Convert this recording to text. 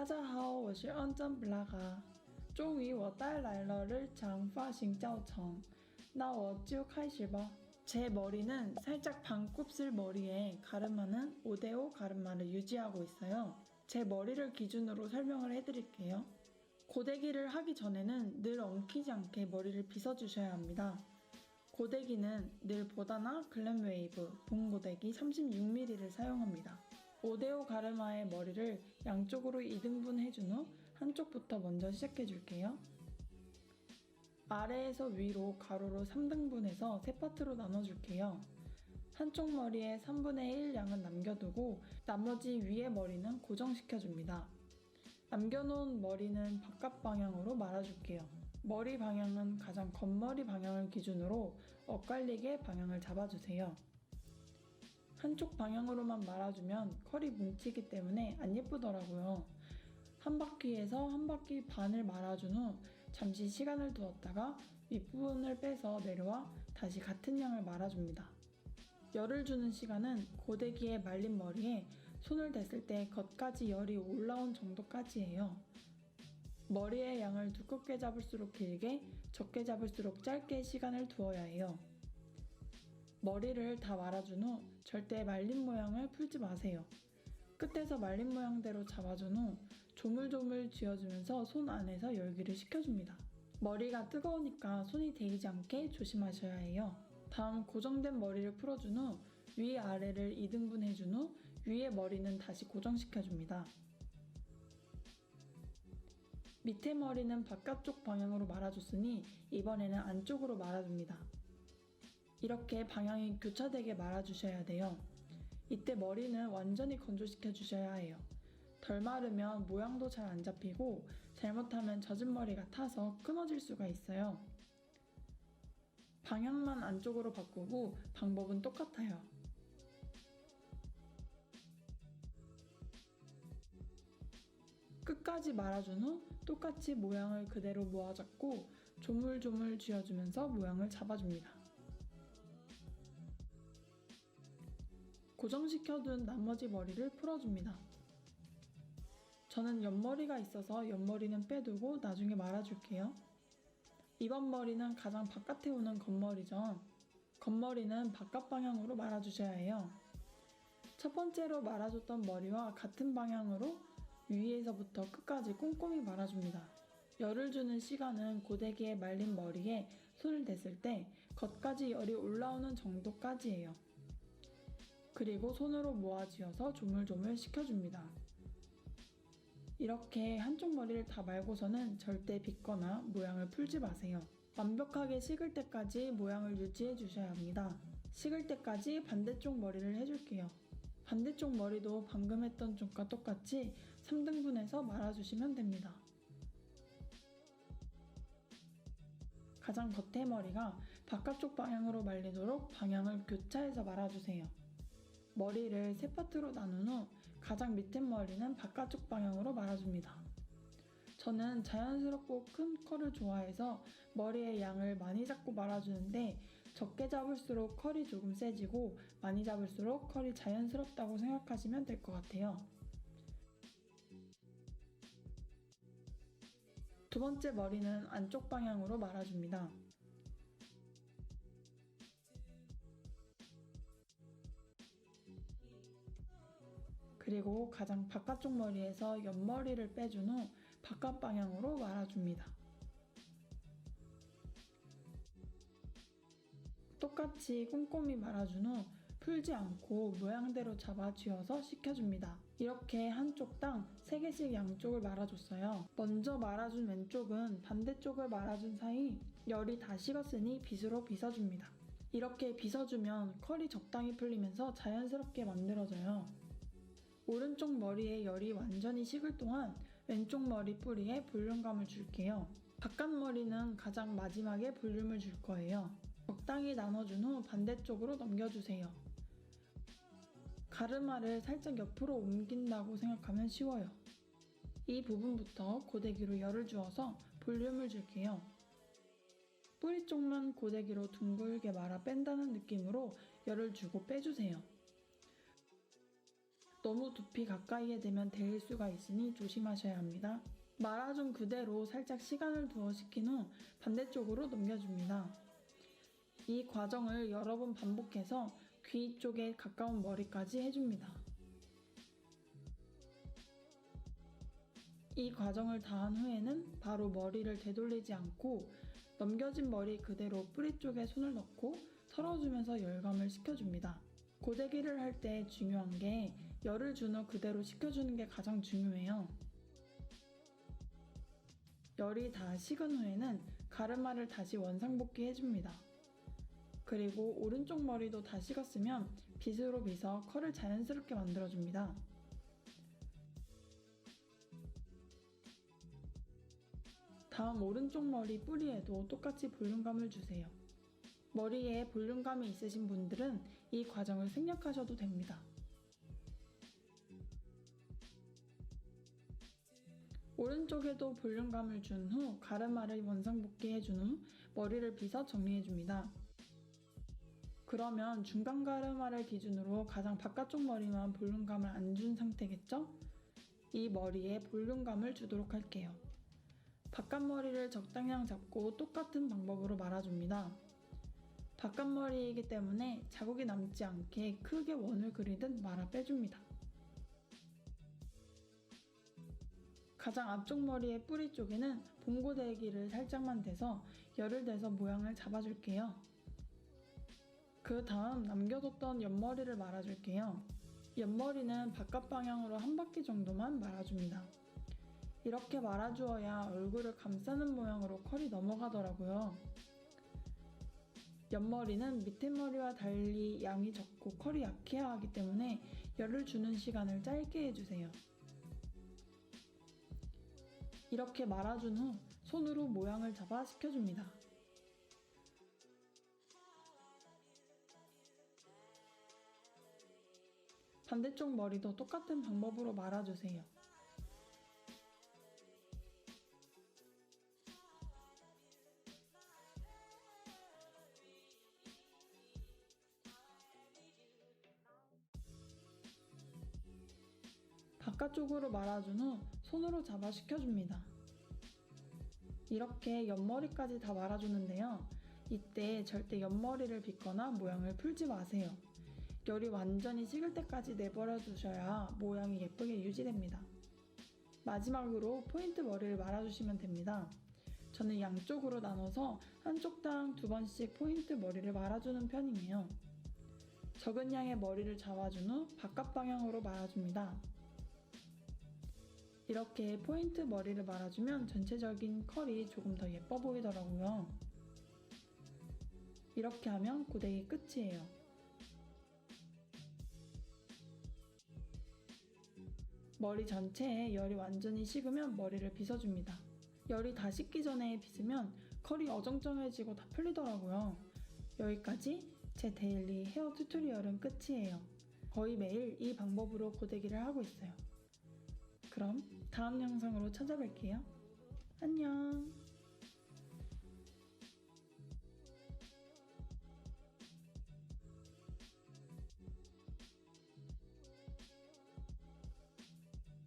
大家好，我是恩珍布拉嘎。终于我带来了日常发型教程，那我就开始吧。제 머리는 살짝 반곱슬 머리에 가르마는 5대5 가르마를 유지하고 있어요. 제 머리를 기준으로 설명을 해드릴게요. 고데기를 하기 전에는 늘 엉키지 않게 머리를 빗어주셔야 합니다. 고데기는 늘 보다나 글램웨이브 봉고데기 36mm를 사용합니다. 5대5 가르마의 머리를 양쪽으로 2등분 해준 후 한쪽부터 먼저 시작해 줄게요. 아래에서 위로 가로로 3등분해서 세 파트로 나눠줄게요. 한쪽 머리에 3분의 1 양은 남겨두고 나머지 위의 머리는 고정시켜줍니다. 남겨놓은 머리는 바깥 방향으로 말아줄게요. 머리 방향은 가장 겉머리 방향을 기준으로 엇갈리게 방향을 잡아주세요. 한쪽 방향으로만 말아주면 컬이 뭉치기 때문에 안 예쁘더라고요. 한 바퀴에서 한 바퀴 반을 말아준 후 잠시 시간을 두었다가 윗부분을 빼서 내려와 다시 같은 양을 말아줍니다. 열을 주는 시간은 고데기에 말린 머리에 손을 댔을 때 겉까지 열이 올라온 정도까지예요. 머리의 양을 두껍게 잡을수록 길게, 적게 잡을수록 짧게 시간을 두어야 해요. 머리를 다 말아준 후 절대 말린 모양을 풀지 마세요. 끝에서 말린 모양대로 잡아준 후 조물조물 쥐어주면서 손 안에서 열기를 식혀줍니다. 머리가 뜨거우니까 손이 데이지 않게 조심하셔야 해요. 다음 고정된 머리를 풀어준 후 위아래를 2등분 해준 후 위의 머리는 다시 고정시켜줍니다. 밑에 머리는 바깥쪽 방향으로 말아줬으니 이번에는 안쪽으로 말아줍니다. 이렇게 방향이 교차되게 말아주셔야 돼요. 이때 머리는 완전히 건조시켜 주셔야 해요. 덜 마르면 모양도 잘 안 잡히고 잘못하면 젖은 머리가 타서 끊어질 수가 있어요. 방향만 안쪽으로 바꾸고 방법은 똑같아요. 끝까지 말아준 후 똑같이 모양을 그대로 모아잡고 조물조물 쥐어주면서 모양을 잡아줍니다. 고정시켜둔 나머지 머리를 풀어줍니다. 저는 옆머리가 있어서 옆머리는 빼두고 나중에 말아줄게요. 이번 머리는 가장 바깥에 오는 겉머리죠. 겉머리는 바깥 방향으로 말아주셔야 해요. 첫 번째로 말아줬던 머리와 같은 방향으로 위에서부터 끝까지 꼼꼼히 말아줍니다. 열을 주는 시간은 고데기에 말린 머리에 손을 댔을 때 겉까지 열이 올라오는 정도까지예요. 그리고 손으로 모아쥐어서 조물조물 식혀줍니다. 이렇게 한쪽 머리를 다 말고서는 절대 빗거나 모양을 풀지 마세요. 완벽하게 식을 때까지 모양을 유지해 주셔야 합니다. 식을 때까지 반대쪽 머리를 해줄게요. 반대쪽 머리도 방금 했던 쪽과 똑같이 3등분해서 말아주시면 됩니다. 가장 겉에 머리가 바깥쪽 방향으로 말리도록 방향을 교차해서 말아주세요. 머리를 세 파트로 나눈 후 가장 밑에 머리는 바깥쪽 방향으로 말아줍니다. 저는 자연스럽고 큰 컬을 좋아해서 머리의 양을 많이 잡고 말아주는데 적게 잡을수록 컬이 조금 세지고 많이 잡을수록 컬이 자연스럽다고 생각하시면 될 것 같아요. 두 번째 머리는 안쪽 방향으로 말아줍니다. 그리고 가장 바깥쪽 머리에서 옆머리를 빼준 후 바깥 방향으로 말아줍니다. 똑같이 꼼꼼히 말아준 후 풀지 않고 모양대로 잡아 쥐어서 식혀줍니다. 이렇게 한쪽당 3개씩 양쪽을 말아줬어요. 먼저 말아준 왼쪽은 반대쪽을 말아준 사이 열이 다 식었으니 빗으로 빗어줍니다. 이렇게 빗어주면 컬이 적당히 풀리면서 자연스럽게 만들어져요. 오른쪽 머리에 열이 완전히 식을 동안 왼쪽 머리 뿌리에 볼륨감을 줄게요. 바깥 머리는 가장 마지막에 볼륨을 줄 거예요. 적당히 나눠준 후 반대쪽으로 넘겨주세요. 가르마를 살짝 옆으로 옮긴다고 생각하면 쉬워요. 이 부분부터 고데기로 열을 주어서 볼륨을 줄게요. 뿌리 쪽만 고데기로 둥글게 말아 뺀다는 느낌으로 열을 주고 빼주세요. 너무 두피 가까이에 대면 데일 수가 있으니 조심하셔야 합니다. 말아준 그대로 살짝 시간을 두어 식힌 후 반대쪽으로 넘겨줍니다. 이 과정을 여러 번 반복해서 귀 쪽에 가까운 머리까지 해줍니다. 이 과정을 다 한 후에는 바로 머리를 되돌리지 않고 넘겨진 머리 그대로 뿌리 쪽에 손을 넣고 털어주면서 열감을 식혀줍니다. 고데기를 할 때 중요한 게 열을 준 후 그대로 식혀주는 게 가장 중요해요. 열이 다 식은 후에는 가르마를 다시 원상복귀 해줍니다. 그리고 오른쪽 머리도 다 식었으면 빗으로 빗어 컬을 자연스럽게 만들어줍니다. 다음 오른쪽 머리 뿌리에도 똑같이 볼륨감을 주세요. 머리에 볼륨감이 있으신 분들은 이 과정을 생략하셔도 됩니다. 오른쪽에도 볼륨감을 준 후 가르마를 원상복귀 해준 후 머리를 빗어 정리해줍니다. 그러면 중간 가르마를 기준으로 가장 바깥쪽 머리만 볼륨감을 안 준 상태겠죠? 이 머리에 볼륨감을 주도록 할게요. 바깥머리를 적당량 잡고 똑같은 방법으로 말아줍니다. 바깥머리이기 때문에 자국이 남지 않게 크게 원을 그리듯 말아 빼줍니다. 가장 앞쪽 머리의 뿌리 쪽에는 봉고데기를 살짝만 대서 열을 대서 모양을 잡아줄게요. 그 다음 남겨뒀던 옆머리를 말아줄게요. 옆머리는 바깥 방향으로 한 바퀴 정도만 말아줍니다. 이렇게 말아주어야 얼굴을 감싸는 모양으로 컬이 넘어가더라고요. 옆머리는 밑에 머리와 달리 양이 적고 컬이 약해야 하기 때문에 열을 주는 시간을 짧게 해주세요. 이렇게 말아준 후 손으로 모양을 잡아 식혀줍니다. 반대쪽 머리도 똑같은 방법으로 말아주세요. 바깥쪽으로 말아준 후 손으로 잡아 식혀줍니다. 이렇게 옆머리까지 다 말아주는데요. 이때 절대 옆머리를 빗거나 모양을 풀지 마세요. 열이 완전히 식을 때까지 내버려 두셔야 모양이 예쁘게 유지됩니다. 마지막으로 포인트 머리를 말아주시면 됩니다. 저는 양쪽으로 나눠서 한쪽당 2번씩 포인트 머리를 말아주는 편이에요. 적은 양의 머리를 잡아준 후 바깥 방향으로 말아줍니다. 이렇게 포인트 머리를 말아주면 전체적인 컬이 조금 더 예뻐 보이더라고요. 이렇게 하면 고데기 끝이에요. 머리 전체에 열이 완전히 식으면 머리를 빗어줍니다. 열이 다 식기 전에 빗으면 컬이 어정쩡해지고 다 풀리더라고요. 여기까지 제 데일리 헤어 튜토리얼은 끝이에요. 거의 매일 이 방법으로 고데기를 하고 있어요. 그럼 다음 영상으로 찾아뵐게요. 안녕.